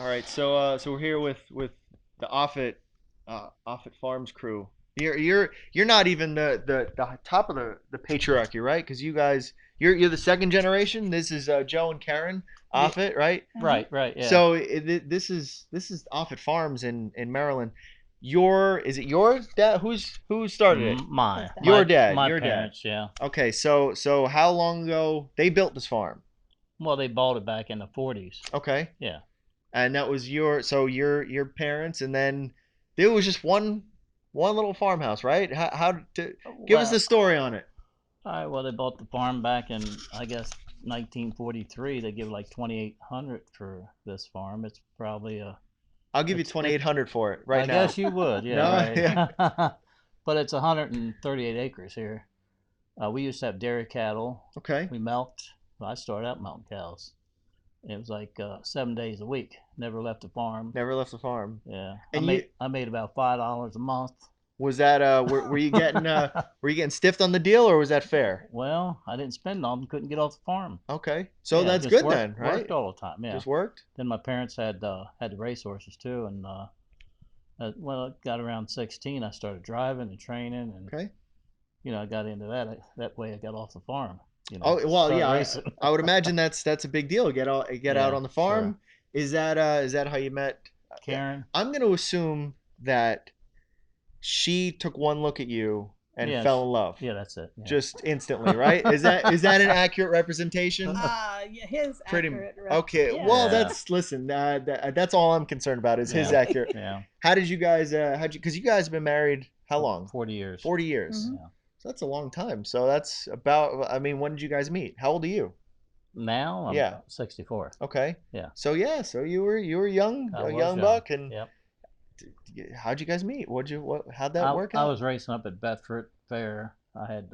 right, so we're here with the Offutt Farms crew. You're not even the top of the patriarchy, right? Because you guys you're the second generation. This is Joe and Karen Yeah, Offutt, right? right, yeah. So this is Offutt Farms in Maryland. Your is it your dad? Who started it? My Your my dad. my Your dad. parents, yeah. Okay, so how long ago they built this farm? Well, they bought it back in the 40s. Okay. Yeah. And that was your parents, and then there was just one little farmhouse, right? How to give us Well, the story on it? all right. Well, they bought the farm back in, I guess, 1943. They give like 2,800 for this farm. It's probably a I'll give you it's twenty it. eight hundred for it right I now. guess you would, yeah, No, yeah. right. But it's 138 acres here. We used to have dairy cattle. Okay. We milked. Well, I started out milking cows. It was like 7 days a week. Never left the farm. Never left the farm. Yeah, I And you made I made about $5 a month. was that were you getting stiffed on the deal, or was that fair? Well, I didn't spend all of them. Couldn't get off the farm. Okay, so Yeah, that's just good worked then, worked right? all the time. Yeah. Just worked. Then my parents had the racehorses too, and well, I got around 16. I started driving and training, and Okay. I got into that. That way, I got off the farm. Oh well, Start yeah. racing. I would imagine that's a big deal. Get out Yeah, on the sure. farm. Is that how you met? Yeah. Karen. I'm gonna assume that she took one look at you and Yeah, fell in love yeah, that's it. Yeah. just instantly, right? Is that an accurate representation? Yeah, his Pretty. accurate Okay. yes. Well, Yeah, listen. That's all I'm concerned about is his yeah, accurate. yeah. How did you guys? How'd you? Because you guys have been married how long? 40 years. 40 years. Hmm. Yeah. So that's a long time. So that's about. I mean, when did you guys meet? How old are you? Now I'm Yeah. 64. Okay. Yeah, So yeah. So you were young, I a was young young. buck, and Yep. how'd you guys meet? How'd that work I out? was racing up at Bedford Fair. I had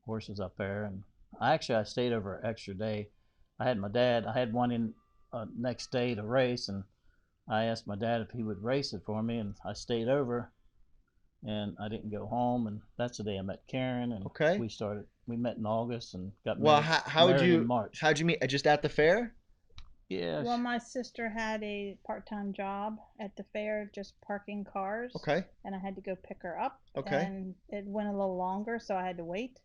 horses up there, and I stayed over an extra day. I had my dad. I had one in next day to race, and I asked my dad if he would race it for me, and I stayed over, and I didn't go home, and that's the day I met Karen, and Okay. we met in August and got Well, married how'd married in you March. how'd you meet? Just at the fair? Yeah, Well, my sister had a part-time job at the fair just parking cars, Okay. and I had to go pick her up, Okay. and it went a little longer, so I had to wait.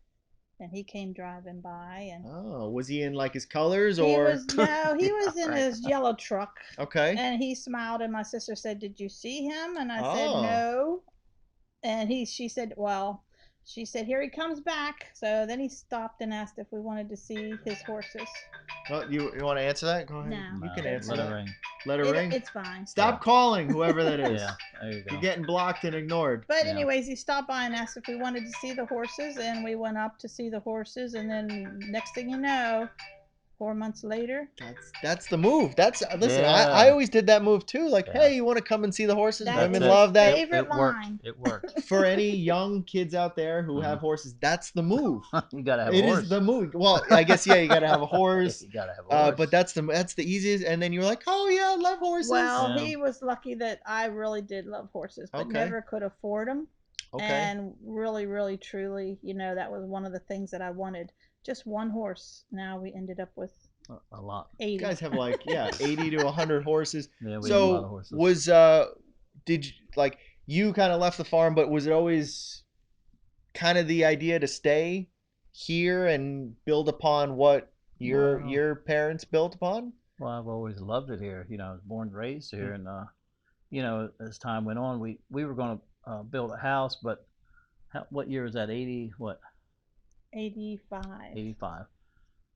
And he came driving by, and Oh, was he in like his colors he or? was no, he Yeah, was in right. his yellow truck, Okay. and he smiled, and my sister said, "Did you see him?" And I said, Oh. "No." And she said, "Well," she said, "here he comes back." So then he stopped and asked if we wanted to see his horses. Oh, you want to answer that? Go ahead. No, You can no, that's answer let her that. okay. ring. Let her ring. It's fine. Yeah, Stop calling whoever that is. yeah. There you You're go. getting blocked and ignored. But Yeah. anyways, he stopped by and asked if we wanted to see the horses, and we went up to see the horses, and then next thing you know, 4 months later, That's the move. That's listen. I Yeah, always did that move too. Like, yeah. hey, you want to come and see the horses? that's That's Women it. his love that. favorite It worked. line. It worked. For any young kids out there who Hmm. have horses, that's the move. You gotta have a It is horse. the move. Well, I guess yeah, you got to have a horse. You gotta have a But horse. that's the easiest. And then you're like, oh yeah, I love horses. Well, Yeah. he was lucky that I really did love horses, but Okay. never could afford them. Okay. And really, really, truly, that was one of the things that I wanted. Just one horse. Now we ended up with A lot. You 80. guys have like yeah, 80 to 100 horses. Yeah, we have a lot of So horses. was did you like you kind of left the farm, but was it always kind of the idea to stay here and build upon what your Well, your parents built upon? well, I've always loved it here. I was born and raised here, Mm. and as time went on, we were going to build a house, but what year was that? 80 what? 85. 85.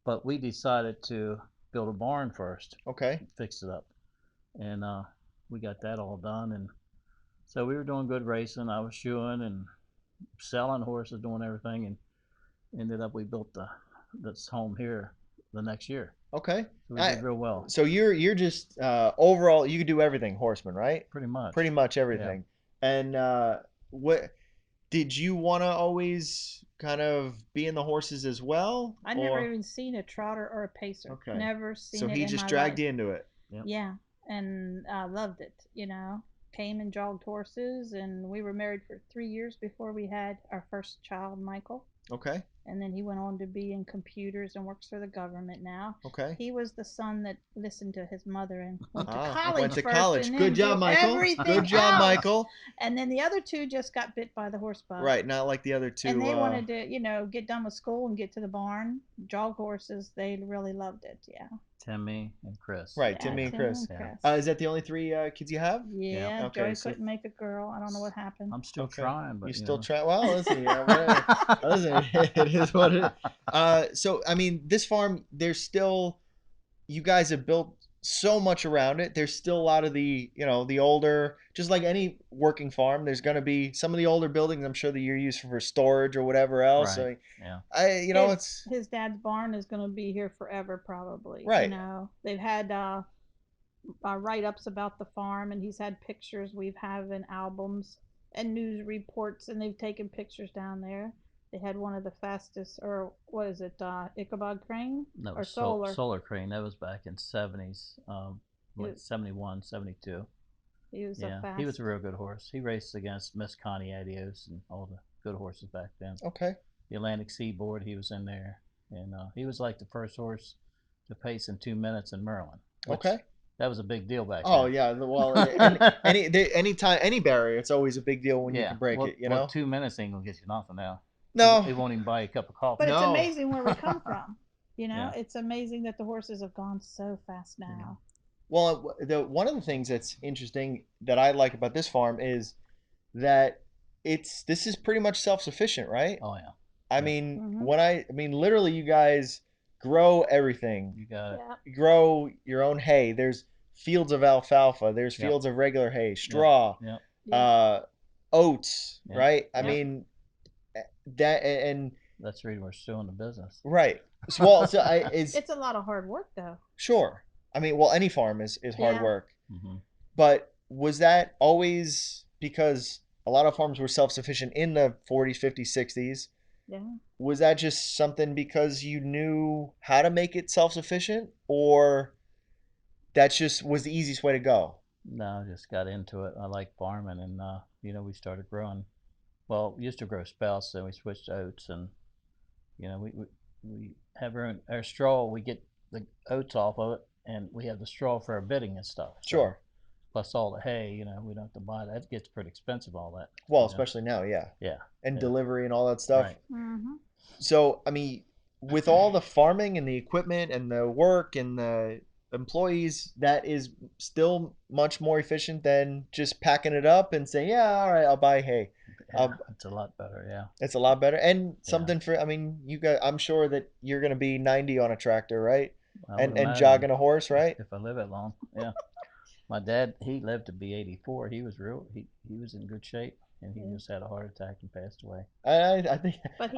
But we decided to build a barn first, Okay. fix it up, and we got that all done, and so we were doing good racing. I was shoeing and selling horses, doing everything, and ended up we built this home here the next year. Okay. So we did real well, So you're just overall you could do everything horseman, right? pretty much. Pretty much Yeah. everything. And what did you want to always kind of be in the horses as well, I never or even seen a trotter or a pacer. okay? Never So seen it he in just my dragged life. you into it. Yep. Yeah, and I loved it. Came and jogged horses, and we were married for 3 years before we had our first child, Michael. Okay. and then he went on to be in computers and works for the government now. Okay. He was the son that listened to his mother and went to Went college to first college. and Good then job, drew Michael. Good everything job, else. Michael. And then the other two just got bit by the horse bug. Right, not like the other two. And they wanted to, get done with school and get to the barn, jog horses. They really loved it. Yeah. Timmy and Chris. Right, Yeah, Timmy and Timmy Chris. and Chris. Is that the only three kids you have? Yeah, Okay, Joey so couldn't make a girl. I don't know what happened. I'm still okay. trying, but You you still know. try. Well, listen, whatever. Listen, it is what it is. So I mean, this farm, there's still, you guys have built so much around it. There's still a lot of the, the older, just like any working farm, there's going to be some of the older buildings. I'm sure that you're used for storage or whatever else. Right. Yeah. His dad's barn is going to be here forever, probably. Right. They've had write-ups about the farm, and he's had pictures. We've had in albums and news reports, and they've taken pictures down there. They had one of the fastest, or what is it, Ichabod crane No, or solar? Solar crane. That was back in 70s, like 71, 72. He was He was a real good horse. He raced against Miss Connie Adios and all the good horses back then. Okay. The Atlantic Seaboard, he was in there, and he was like the first horse to pace in 2 minutes in Maryland. Okay. That was a big deal back Oh then. yeah, well, any barrier, it's always a big deal when you can break it. Well, 2 minutes ain't gonna get you nothing now. No, It won't even buy you a cup of coffee. But it's No. amazing where we come from. Yeah. It's amazing that the horses have gone so fast now. Well, one of the things that's interesting that I like about this farm is that this is pretty much self-sufficient, right? Oh yeah. I Yeah. mean, Mhm. literally, you guys grow everything. You got it. Yeah. You grow your own hay. There's fields of alfalfa. There's Yep. fields of regular hay, straw, Yep. uh, oats, Yep. right? I Yep. mean, that and That's the reason we're still in the business. right. So, It's a lot of hard work, though. sure. I mean, well, any farm is hard Yeah. work. Mm-hmm. But was that always because a lot of farms were self-sufficient in the 40s, 50s, 60s? Yeah. Was that just something because you knew how to make it self-sufficient, or that just was the easiest way to go? No, I just got into it. I like farming, and we started growing. Well, we used to grow sprouts, then we switched to oats, and we have our straw. We get the oats off of it, and we have the straw for our bedding and stuff. So, Sure. plus all the hay, we don't have to buy that. It gets pretty expensive, all that. Well, especially now, yeah. Yeah. And Yeah. delivery and all that stuff. Right. Mm-hmm. So, I mean, with all the farming and the equipment and the work and the employees, that is still much more efficient than just packing it up and saying, "Yeah, all right, I'll buy hay." Yeah, it's a lot better. Yeah. It's a lot better, and something for. I mean, you guys. I'm sure that you're going to be 90 on a tractor, right? I would And imagine, jogging a horse, right? if I live that long. Yeah. My dad, he lived to be 84. He was he was in good shape, and he just had a heart attack and passed away. I think But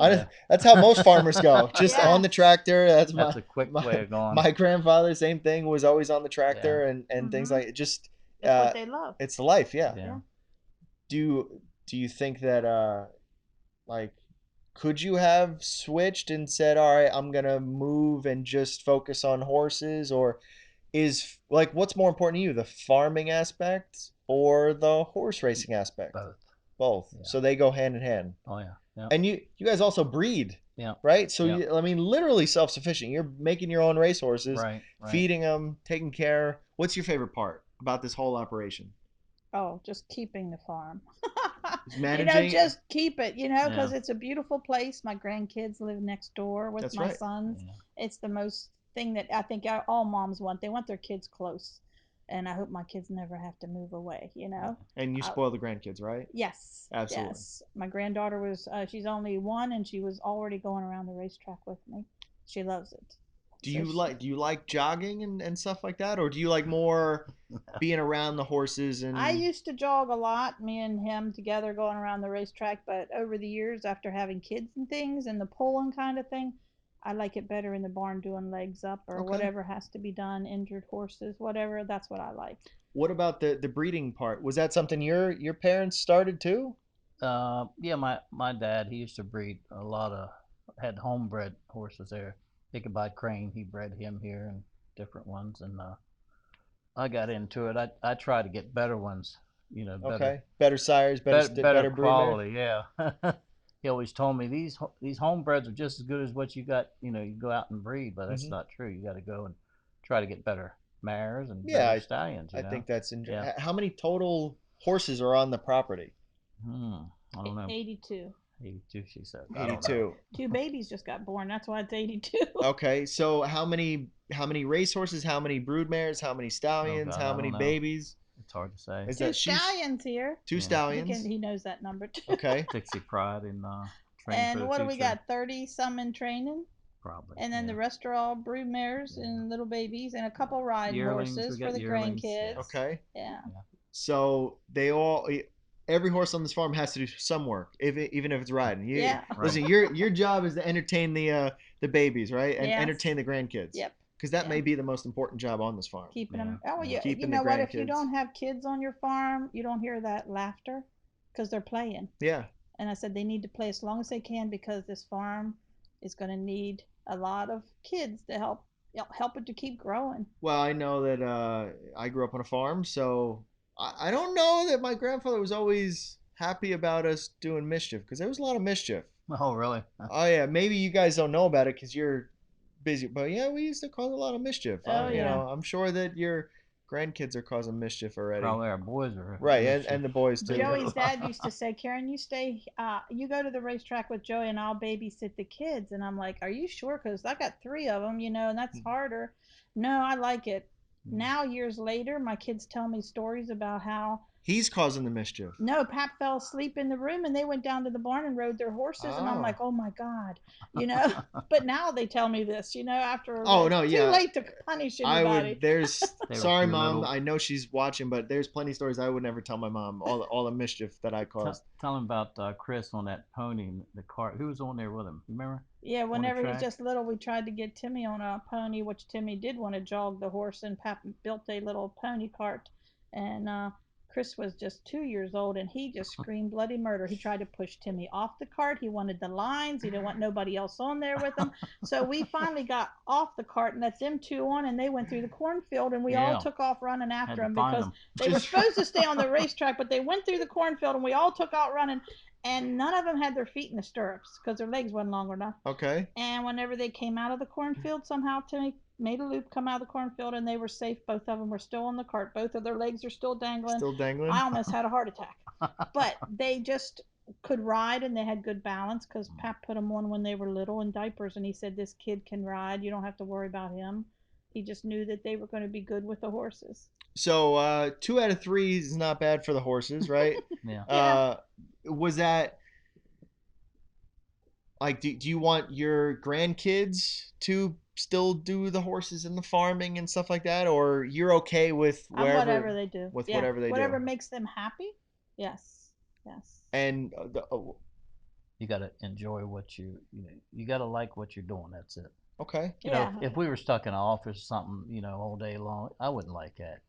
that's how most farmers go, just Yeah. on the tractor. That's a quick way of going. my grandfather, same thing, was always on the tractor Yeah. and things Mhm. like it. Just it's what they love. it's the life, yeah. Yeah. Do you think that like could you have switched and said, all right, I'm gonna move and just focus on horses, or is like what's more important to you, the farming aspect or the horse racing aspect? Both. Yeah. So they go hand in hand. Oh yeah. Yeah. And you guys also breed. Yeah. Right? So Yeah. I mean, literally self-sufficient. You're making your own racehorses, Right. feeding them, taking care. What's your favorite part about this whole operation? Oh, just keeping the farm. Is managing? Just keep it, because Yeah. it's a beautiful place. My grandkids live next door with That's my right. sons. Yeah. It's the most thing that I think all moms want. They want their kids close. And I hope my kids never have to move away. And you I- spoil the grandkids, right? Yes. Absolutely. Yes. My granddaughter she's only 1, and she was already going around the racetrack with me. She loves it. Do you like jogging and stuff like that, or do you like more being around the horses and? I used to jog a lot, me and him together going around the racetrack, but over the years, after having kids and things and the pulling kind of thing, I like it better in the barn doing legs up or Okay. whatever has to be done, injured horses, whatever. That's what I like. What about the breeding part? Was that something your parents started too? Yeah. My dad, he used to breed a lot of had homebred horses there. Ichabod Crane, he bred him here and different ones, and I got into it. I try to get better ones, better, Okay. Better sires, better better broodmare. quality. Yeah. he always told me these homebreds are just as good as what you got. You go out and breed, but that's Hmm. not true. You got to go and try to get better mares and Yeah, better stallions. I think that's Yeah. how many total horses are on the property? Hmm. I don't know. 82. 82, she said. I don't know. 82. Two babies just got born. That's why it's 82. Okay, so how many racehorses, how many brood mares, how many Oh stallions, God, how I many don't know. babies? It's hard to say. Is Two that she's stallions here. two Yeah. stallions? He knows that number too. Okay. Dixie Pride and Train for And the what do we Future. got? 30 some in training. Probably. And then Yeah. the rest are all brood mares Yeah. and little babies and a couple riding Yearlings. We horses for got the yearlings. Yeah. grandkids. Okay. Yeah. Yeah. So every horse on this farm has to do some work, even if it's riding. Yeah. Right. Listen, your job is to entertain the babies, right, and Yes. entertain the grandkids, Yep. because that Yeah. may be the most important job on this farm. Keeping Yeah. them. Oh, Yeah. you Keeping the know what? If you grandkids. don't have kids on your farm, you don't hear that laughter because they're playing. Yeah. And I said they need to play as long as they can because this farm is going to need a lot of kids to help it to keep growing. Well, I know that I grew up on a farm, so I don't know that my grandfather was always happy about us doing mischief because there was a lot of mischief. Oh, really? Oh yeah, maybe you guys don't know about it because you're busy, but yeah, we used to cause a lot of mischief. Oh yeah. I'm sure that your grandkids are causing mischief already. Probably our boys are Right, and mischief. the boys too. Joey's dad used to say, "Karen, you stay. You go to the racetrack with Joey, and I'll babysit the kids." And I'm like, "Are you sure? Because I got three of them, and that's harder." No, I like it. Now, years later, my kids tell me stories about how He's causing the mischief. no, Pap fell asleep in the room, and they went down to the barn and rode their horses, and I'm Oh. like, "Oh my God," you know. But now they tell me this, after Oh no, it's too yeah. late to punish I anybody. would. There's. They were Sorry, too mom. little. I know she's watching, but there's plenty of stories I would never tell my mom. All the mischief that I caused. Tell him about Chris on that pony, the cart. Who was on there with him? You remember? Yeah, On the whenever he was track? just little, we tried to get Timmy on a pony, which Timmy did want to jog the horse, and Pap built a little pony cart. And Chris was just 2 years old, and he just screamed bloody murder. He tried to push Timmy off the cart. He wanted the lines. He didn't want nobody else on there with him. So we finally got off the cart and let them two on, and they went through the cornfield, and we all Yeah. took off running Had after to them find because them. they were supposed to stay on the racetrack, but they went through the cornfield, and we all took out running. And none of them had their feet in the stirrups because their legs wasn't long enough. Okay. And whenever they came out of the cornfield, somehow Timmy made a loop, come out of the cornfield, and they were safe. Both of them were still on the cart. Both of their legs are still dangling. Still dangling. I almost had a heart attack. But they just could ride and they had good balance because Pap put them on when they were little in diapers. And he said, "This kid can ride. You don't have to worry about him." He just knew that they were going to be good with the horses. So 2 out of 3 is not bad for the horses, right? Yeah. Yeah. Was that like? Do you want your grandkids to still do the horses and the farming and stuff like that, or you're okay with Whatever they do. Yeah. whatever they do? Whatever makes them happy. Yes. Yes. And You got to enjoy what you got to like what you're doing. That's it. okay. Yeah. If we were stuck in an office or something, all day long, I wouldn't like that.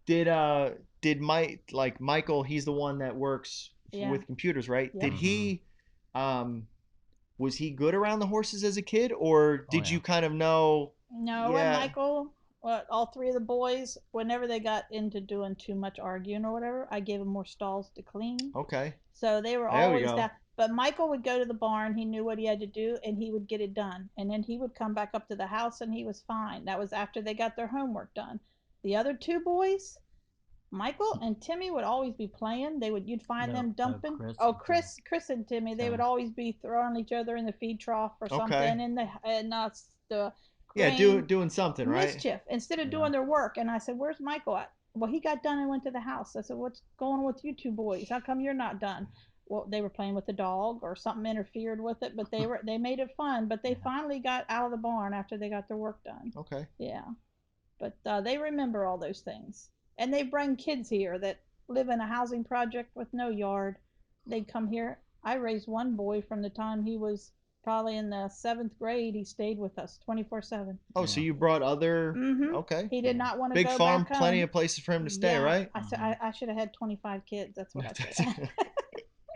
Did Michael? He's the one that works Yeah. with computers, right? Yep. Did he um was he good around the horses as a kid, or Oh did yeah. you kind of know? No, and Yeah. Michael, all three of the boys, whenever they got into doing too much arguing or whatever, I gave them more stalls to clean. Okay. So they were There we always go. that. But Michael would go to the barn. He knew what he had to do, and he would get it done. And then he would come back up to the house, and he was fine. That was after they got their homework done. The other two boys, Michael and Timmy, would always be playing. You'd find No, them no, dumping. Chris Oh, and Timmy. Chris and Timmy, they would Timmy. always be throwing each other in the feed trough or Okay. something in the Yeah, grain doing something, right? mischief instead of Yeah. doing their work. And I said, "Where's Michael at?" Well, he got done and went to the house. I said, "What's going on with you two boys? How come you're not done?" Well, they were playing with the dog or something interfered with it, but they made it fun. But they Yeah. finally got out of the barn after they got their work done. Okay. Yeah, but they remember all those things, and they bring kids here that live in a housing project with no yard. They'd come here. I raised one boy from the time he was probably in the seventh grade. He stayed with us 24/7. Oh, so Yeah. you brought other? Mm-hmm. Okay. He did not want to Big go farm, back plenty home. of places for him to stay, Yeah, right? I said I should have had 25 kids. That's what I said.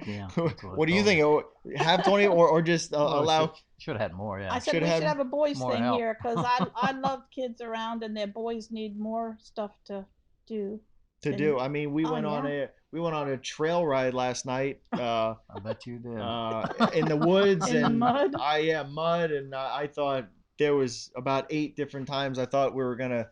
Yeah. That's what I What do you told think? him. Have 20 or just Well, we allow? should have had more. I Yeah. said Should we should have. have a boys More thing help. here because I love kids around and the boys need more stuff to do. to And do. I mean, oh yeah. we went on a trail ride last night. I bet you did. In the woods, In the and mud. mud, and I thought there was about 8 different times I thought we were gonna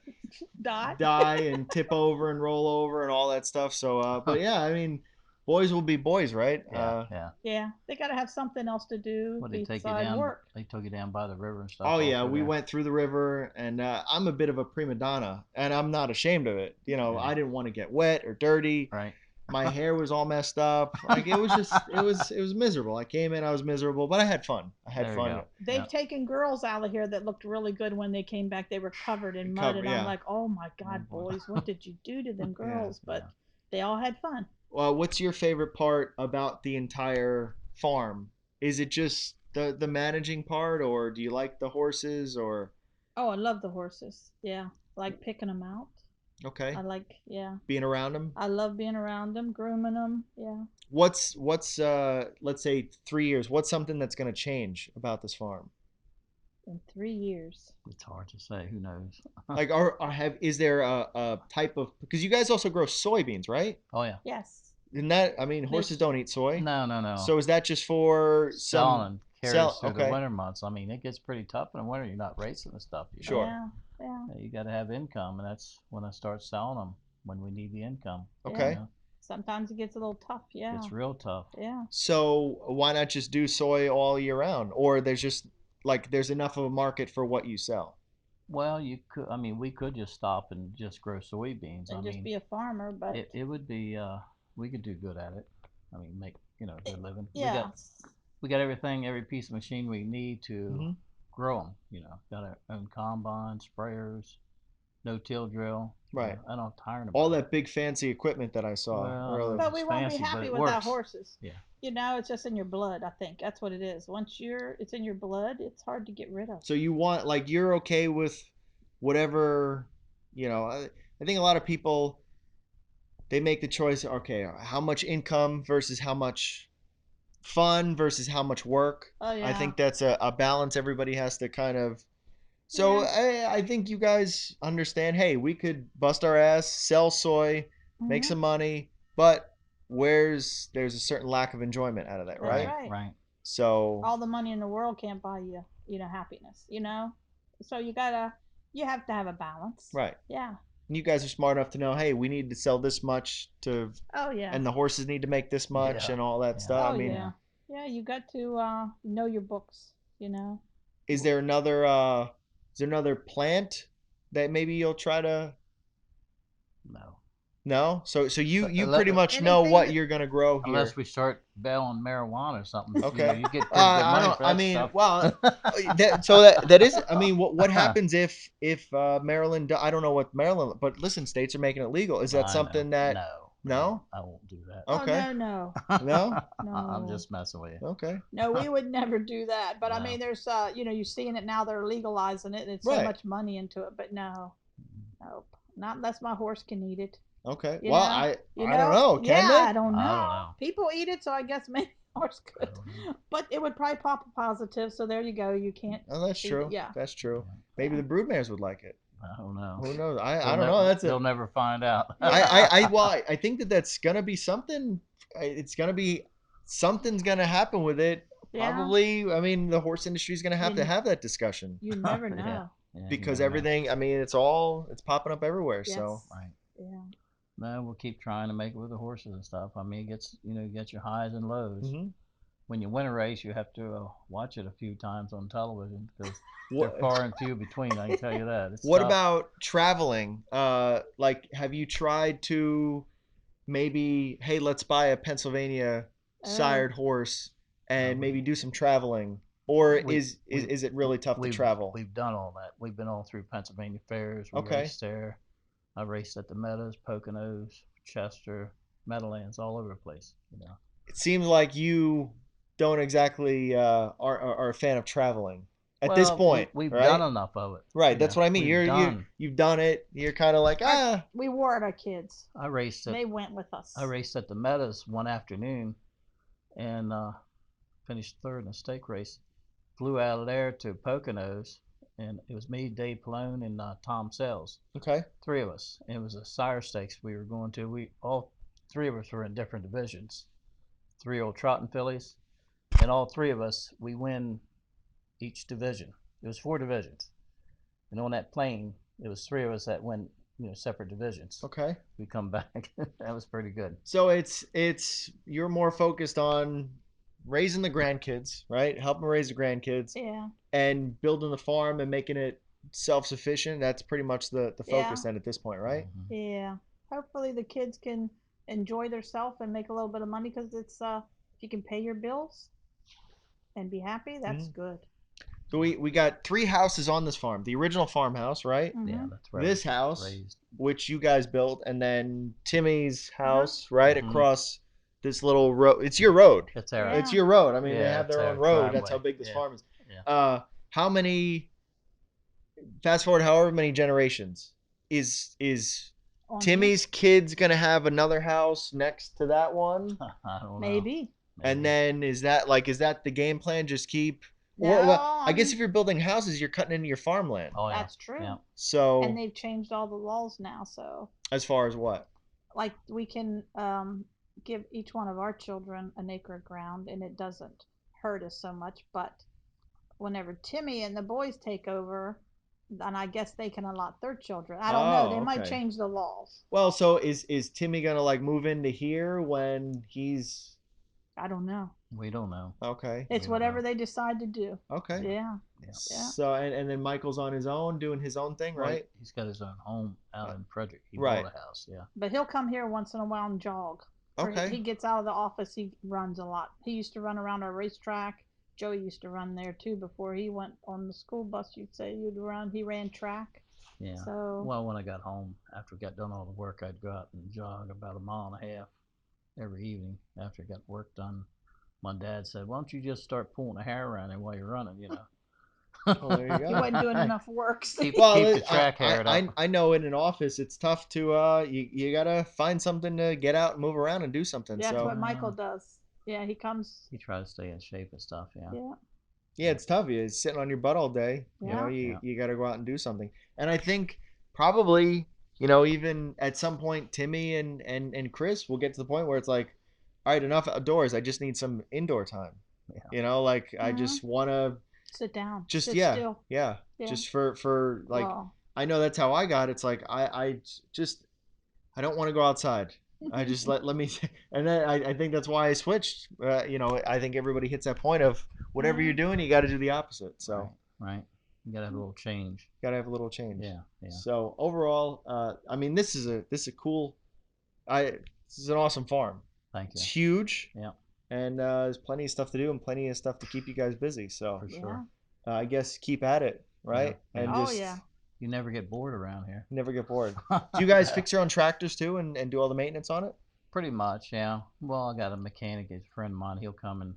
Dot. die and tip over and roll over and all that stuff. So, but yeah, I mean, boys will be boys, right? Yeah, yeah. Yeah, they got to have something else to do What, they take you beside down? work. They took you down by the river and stuff Oh all yeah, through we there. went through the river, and I'm a bit of a prima donna, and I'm not ashamed of it. You know, Yeah. I didn't want to get wet or dirty. Right. My hair was all messed up. Like it was just, it was miserable. I came in, I was miserable, but I had fun. I had There you fun. go. They've Yeah. taken girls out of here that looked really good when they came back. They were covered in mud, Cover, and I'm yeah, like, oh my Oh God, boy. boys, what did you do to them yeah. girls? But Yeah. they all had fun. Well, what's your favorite part about the entire farm? Is it just the managing part, or do you like the horses, or Oh, I love the horses. Yeah, I like picking them out. I okay, like, yeah, being around them? I love being around them, grooming them. Yeah. What's let's say 3 years? What's something that's gonna change about this farm? In 3 years. It's hard to say. Who knows? Like, are have is there a type of, because you guys also grow soybeans, right? Oh yeah. Yes. And that, I mean, They horses don't eat soy. No, no, no. So is that just for some Selling carries sell? through the Okay, winter months. I mean, it gets pretty tough in the winter. You're not racing the stuff, you know. sure. Yeah. Yeah. You got to have income, and that's when I start selling them. When we need the income, Yeah. you Okay. know, Sometimes it gets a little tough. Yeah. it's real tough. Yeah. So why not just do soy all year round? Or there's just like there's enough of a market for what you sell. Well, you could. I mean, we could just stop and just grow soybeans. I And just mean, be a farmer, but it would be. We could do good at it. I mean, make a good living. yeah. We got everything, every piece of machine we need to Hmm. grow them. You know, got our own combine, sprayers, no till drill. Right. I don't tiring All about it. that big fancy equipment that I saw Well, I don't know earlier. if But it's we won't be fancy, but happy it without works. horses. Yeah. You know, it's just in your blood. I think that's what it is. Once it's in your blood, it's hard to get rid of. So you want, like, you're okay with whatever, I think a lot of people, they make the choice, okay, how much income versus how much fun versus how much work. Oh I yeah. think that's a balance everybody has to kind of. So Yeah. I think you guys understand. Hey, we could bust our ass, sell soy, make Hmm. some money, but there's a certain lack of enjoyment out of that, That's right? Right. right. Right. So All the money in the world can't buy you, happiness. So you have to have a balance. right, Yeah. you guys are smart enough to know. Hey, we need to sell this much to, Oh yeah. and the horses need to make this much, Yeah. and all that Yeah. stuff. I Oh mean, yeah. Yeah. Yeah. You got to know your books. You know. is there another plant that maybe you'll try to? No. No, so you pretty Unless, much know Anything what that you're gonna grow unless here. we start battling marijuana or something, Okay. you get pretty good I money don't. for I that mean, stuff. well, that is. I mean, what happens if Maryland? I don't know what Maryland, but listen, states are making it legal. Is that I know. something that? No, no, No. I won't do that. Oh Okay. no, no, No. I'm no. just messing with you. Okay. No, we would never do that. But I No. mean, there's, you're seeing it now. They're legalizing it, and it's so Right. much money into it. But no, nope, not unless my horse can eat it. Okay. You Well, know, I don't know. Can yeah, they? I don't I don't know. know. People eat it, so I guess maybe horse I could. don't know. But it would probably pop a positive. So there you go. You can't Oh, that's eat it. true. Yeah, That's true. Yeah. Maybe yeah, the broodmares would like it. I don't know. Who knows? They'll I don't never know. That's a. they'll never find out. yeah. Well, I think that's gonna be something. It's gonna be something's gonna happen with it. Yeah. Probably. I mean, the horse industry is gonna have to You have that discussion you never Yeah. know. Yeah, you because never know. everything. I mean, it's popping up everywhere. So Yes. Right. Yeah. No, we'll keep trying to make it with the horses and stuff. I mean, it gets you get your highs and lows. hmm When you win a race, you have to watch it a few times on television because they're what far and few between. I can tell you that. It's what tough. about traveling? Like, have you tried to maybe, hey, let's buy a Pennsylvania Oh. sired horse Uh, and we maybe do some traveling, or we we is it really tough to we've travel? we've done all that. We've been all through Pennsylvania fairs. We Okay. raced there. I raced at the Meadows, Poconos, Chester, Meadowlands, all over the place. It seems like you don't exactly are a fan of traveling at this Well, point, we've done right? enough of it. Right. That's what I mean. We've done. You've done it. You're kind of like, We wore it, our kids. I raced at They went with us. I raced at the Meadows one afternoon, and finished third in a stake race. Flew out of there to Poconos and it was me, Dave Palone, and Tom Sells. Okay. Three of us. And it was a sire stakes we were going to. We all three of us were in different divisions. 3-year-old trotting fillies, and all three of us we win each division. It was 4 divisions, and on that plane, it was three of us that went separate divisions. Okay. We come back. That was pretty good. So it's you're more focused on raising the grandkids, right? Helping raise the grandkids Yeah. and building the farm and making it self-sufficient. That's pretty much the Yeah. focus then at this point, right? Mm-hmm. Yeah. Hopefully the kids can enjoy themselves and make a little bit of money because it's if you can pay your bills and be happy, that's Mhm. good. So we got 3 houses on this farm. The original farmhouse, right? Yeah, Mm-hmm. that's where I This was house, raised. which you guys built, and then Timmy's Uh-huh. house, right Mhm. across this little road. It's your road. It's our It's Yeah. your road. I mean, they yeah, have it's their own our road. That's how driveway. big this Yeah, farm is. yeah. How many? Fast forward, however many generations, is On here. Timmy's kids gonna have another house next to that one? I don't know. Maybe. And Maybe. then is that the game plan? Just keep, or No, well, I guess if you're building houses, you're cutting into your farmland. Oh yeah, that's true. yeah. And So they've changed all the laws now, so as far as what? like we can give each one of our children an acre of ground and it doesn't hurt us so much, but whenever Timmy and the boys take over, and I guess they can allot their children. I don't know. They Oh, might okay. change the laws. Well, so is Timmy gonna like move into here when he's I don't know. We don't know. okay? It's We don't whatever know. they decide to do. Okay. Yeah. Yeah. Yeah. So and then Michael's on his own doing his own thing, Well, right? he's got his own home out in Frederick. He Right. bought a house. Yeah. But he'll come here once in a while and jog. Or Okay. he gets out of the office. He runs a lot. He used to run around our racetrack. Joey used to run there too before he went on the school bus. You'd say you'd run. He ran track. Yeah. So Well, when I got home after I got done all the work, I'd go out and jog about a mile and a half every evening after I got work done. My dad said, "Why don't you just start pulling a hair around it while you're running?" Well, there you he go. wasn't doing enough work. keep Well, keep the track hair up. I know in an office it's tough to you gotta find something to get out and move around and do something. That's So what Michael does. Yeah, he comes. He tries to stay in shape and stuff. Yeah. Yeah. yeah, it's tough. You're sitting on your butt all day. You know, Yeah. Yeah. you gotta go out and do something. And I think probably even at some point Timmy and Chris will get to the point where it's like, all right, enough outdoors. I just need some indoor time. Yeah. Like I Mhm. just wanna Sit down. just Sit yeah still. yeah Yeah. just for like Well. I know that's how I got. It's like I just I don't want to go outside. I just let me and then I think that's why I switched. I think everybody hits that point of whatever you're doing, you got to do the opposite. So Right. Right. You gotta have a little change. got to have a little change. Yeah. Yeah. So overall, I mean, this is a cool. This is an awesome farm. Thank It's you. huge, Yeah. and there's plenty of stuff to do and plenty of stuff to keep you guys busy. So For Yeah. sure. I guess keep at it, right? Yeah, And yeah. Oh just yeah. You never get bored around here. never get bored. Do you guys fix your own tractors too and do all the maintenance on it? Pretty much, yeah. Well, I got a mechanic, he's a friend of mine. He'll come and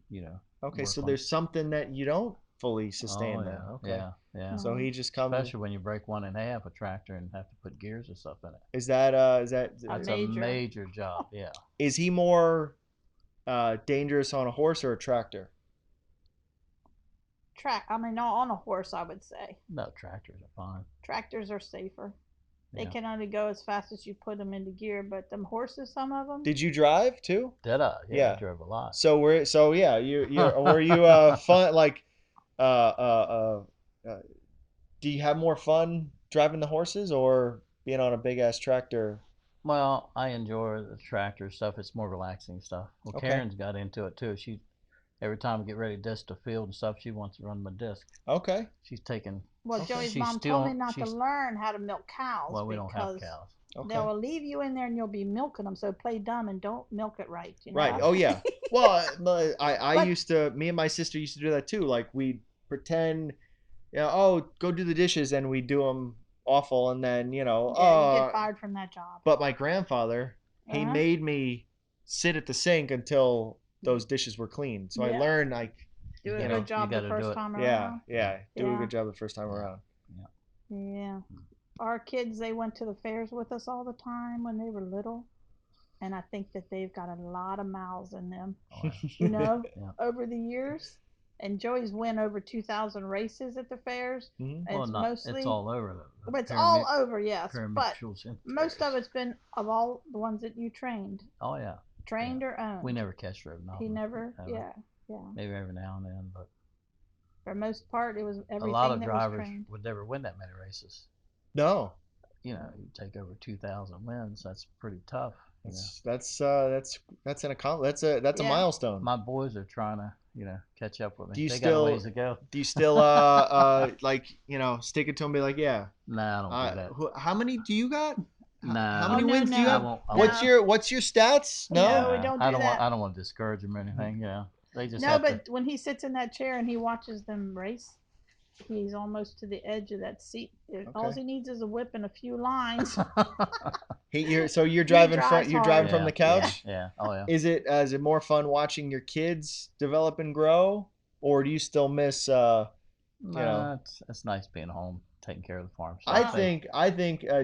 Okay, work so on. there's something that you don't fully Oh sustain then. yeah, Okay. yeah, yeah. So he just comes. Especially when you break one in half, a tractor, and have to put gears and stuff in it. Is that That's a major. major job. Yeah. is he more dangerous on a horse or a tractor? I mean, not on a horse, I would say. No, tractors are fine. Tractors are safer. They Yeah. can only go as fast as you put them into gear, but them horses, some of them. Did you drive too? Did I? Yeah, Yeah. I drove a lot. So yeah, you were you fun like uh uh uh do you have more fun driving the horses or being on a big ass tractor? Well, I enjoy the tractor stuff. It's more relaxing stuff. Well, Okay. Karen's got into it too. She every time we get ready to disc the field and stuff, she wants to run my disc. Okay. She's taking. Well, Okay. Joey's She's mom still. told me not to She's. learn how to milk cows Well, we don't have because cows. Okay. they'll leave you in there and you'll be milking them. So play dumb and don't milk it right. You know? Right. Oh yeah. Well, I But- used to. Me and my sister used to do that too. Like we'd pretend, oh, go do the dishes, and we do them awful, and then Yeah, you oh. get fired from that job. But my grandfather, he Uh-huh. made me sit at the sink until those dishes were clean. So I Yeah. learned like, Do a You good job the gotta do first it. time yeah, around. yeah, do a Yeah. good job the first time around. Yeah. Our kids, they went to the fairs with us all the time when they were little. And I think that they've got a lot of miles in them, Oh, yeah. you know, Yeah. over the years. and Joey's win over 2,000 races at the fairs. Mhm. And Well, it's not it's mostly, all over the it's all pyramid over, yes, but pyramids and most of fairs. it's been of all the ones that you trained, Oh yeah, yeah. trained or We owned. never catch drove He nothing. never, Ever. yeah, yeah. Maybe every now and then, but For most part, it was a lot everything of that was drivers trained. would never win that many races. No, You know, you take over 2,000 wins. That's pretty tough. You know, that's an that's a Yeah. milestone. my boys are trying to catch up with Do me. you They got a still ways to go. do you still like stick it to them, be like, yeah, Nah, I don't do that. how many do you got? How Nah, Oh many no, wins do you I no, have? won't. I What's won't. no, your stats? No. no. We Nah, don't do that. I don't want to discourage them or anything. You know, they just No, have to. but when he sits in that chair and he watches them race, he's almost to the edge of that seat. All Okay. he needs is a whip and a few lines. You're He driving drives hard. from Yeah, the yeah, couch. yeah. Oh yeah. Is it more fun watching your kids develop and grow, or do you still miss you know? Nah, it's nice being home, taking care of the farm I stuff. Well, think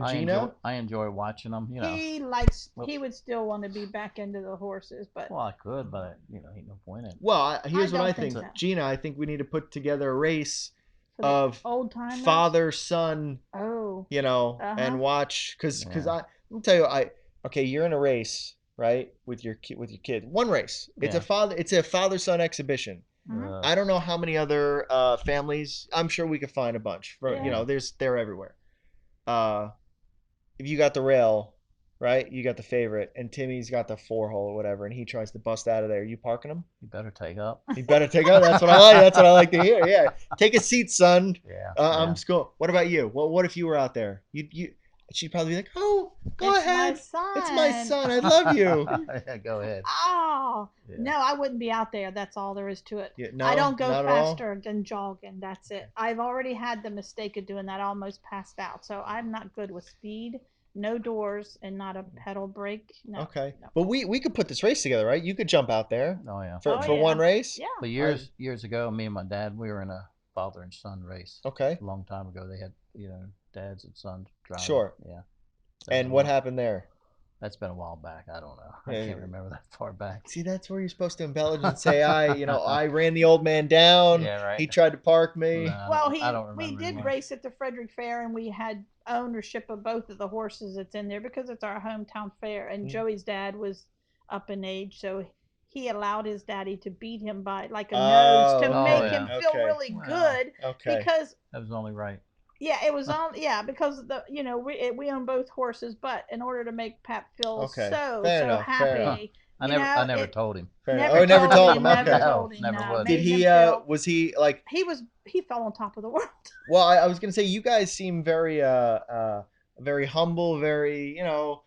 Gina. I enjoy watching them. You know, he likes. well, He would still want to be back into the horses, but well I could, but ain't no point in it. Well, I here's what I don't think think, so. Gina. I think we need to put together a race For the of old timers. father son, Oh. and Uh-huh. watch because Yeah, I'll tell you okay, you're in a race, right, with your kid. One race. yeah. It's a father son exhibition. Uh-huh. I don't know how many other families. I'm sure we could find a bunch. Yeah. They're everywhere. Uh, if you got the rail, right, you got the favorite, and Timmy's got the 4 hole or whatever, and he tries to bust out of there. You parking him? You better take up. You better take out. That's what I like. That's what I like to hear. Yeah, take a seat, son. Yeah, I'm school. What about you? What if you were out there? You. She'd probably be like, "Oh, go It's my ahead. It's my son. son. I love you." Yeah, go ahead. Oh, Yeah. no, I wouldn't be out there. That's all there is to it. Yeah, I no, don't go not at all. faster than jogging. That's it. I've already had the mistake of doing that. I almost passed out. So I'm not good with speed, no doors, and not a pedal brake. No. Okay, No. but we could put this race together, right? You could jump out there Oh yeah. for Oh, for yeah. one race. Yeah. But years ago, me and my dad, we were in a father and son race. Okay, A long time ago, they had dads and sons driving. sure. Yeah. And what happened there? That's been a while back. I don't know. I Yeah, can't remember that far back. see, that's where you're supposed to embellish and say, I ran the old man down. Yeah, right. He tried to park me. No, Well, I don't we remember did anymore. race at the Frederick Fair, and we had ownership of both of the horses that's in there because it's our hometown fair. And Mm. Joey's dad was up in age, so he allowed his daddy to beat him by like a nose Oh, to okay. make Oh, him yeah. feel Okay. really Wow. good Okay. because That was only right. yeah, it was on yeah because we own both horses, but in order to make Pap feel Okay. so Fair so enough. Fair enough. happy, I never told him. Fair enough. never Oh, never told him. never Okay. told him, Never would. Did made him he? feel Was he like? he fell on top of the world. Well, I was gonna say you guys seem very very humble. Very Mhm.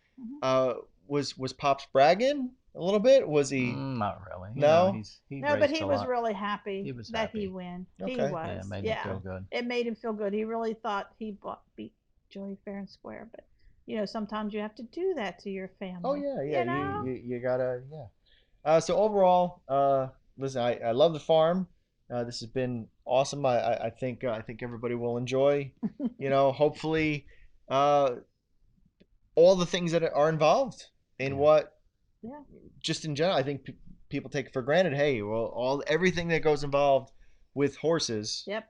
uh was Pops bragging a little bit? Was he? Not really. No. He No, but raced he a was lot. really happy He was that he happy. won. He Okay. was. Yeah, it made him Yeah. feel good. It made him feel good. He really thought he beat Joey fair and square. But sometimes you have to do that to your family. Oh yeah, yeah. You know. You gotta yeah. So overall, listen, I love the farm. This has been awesome. I think everybody will enjoy. Hopefully, uh, all the things that are involved in Yeah. what Yeah. just in general. I think people take for granted. Hey, well, everything that goes involved with horses. Yep.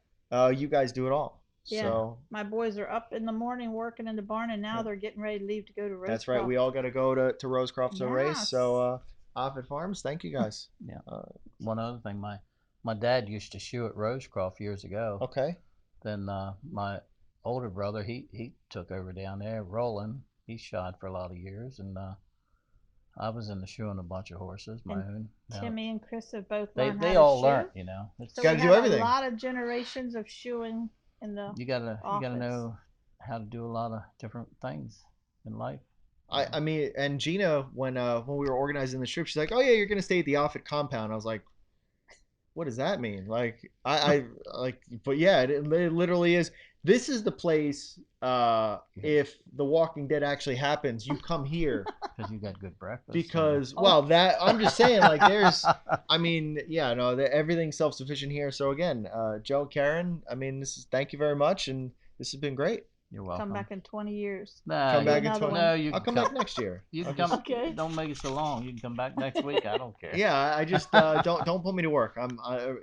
You guys do it all. Yeah. So My boys are up in the morning working in the barn, and now Yeah. they're getting ready to leave to go to Rosecroft. that's right. We all got to go to Rosecroft to race. Yes. So Offutt Farms, thank you guys. Yeah. One other thing, my dad used to shoe at Rosecroft years ago. Okay. Then my older brother, he took over down there. Roland, he shod for a lot of years, and I was in the shoeing a bunch of horses, my own. Timmy and Chris have both They learned how they to all shoe. learned, It's, So Gotta we do have everything. a lot of generations of shoeing in the you gotta office. know how to do a lot of different things in life. I mean, and Gina, when we were organizing the trip, she's like, "Oh yeah, you're gonna stay at the Offutt Compound." I was like, "What does that mean?" Like, I like, but yeah, it literally is. This is the place. If The Walking Dead actually happens, you come here Because you got good breakfast. because, well, that I'm just saying, like, there's, I mean, yeah, no, everything's self sufficient here. So again, Joe, Karen, I mean, thank you very much, and this has been great. You're welcome. Come back in 20 years. Nah, Come Do back in another 20. one. No, you I'll can come back next year. You I'll can come. just, Okay. Don't make it so long. You can come back next week. I don't care. yeah, I just don't put me to work.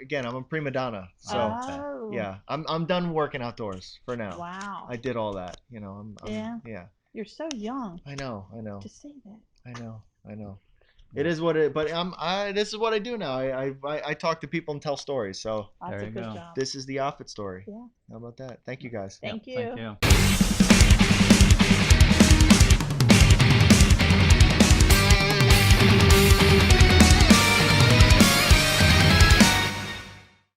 Again, I'm a prima donna. So Okay. Oh. yeah, I'm done working outdoors for now. Wow. I did all that. Yeah. Yeah. You're so young I know. to say that. I know. It is what it. But this is what I do now. I talk to people and tell stories. So That's There a you good go. job. this is the Offutt story. Yeah. How about that? Thank you guys. Yep. Thank you. Thank you.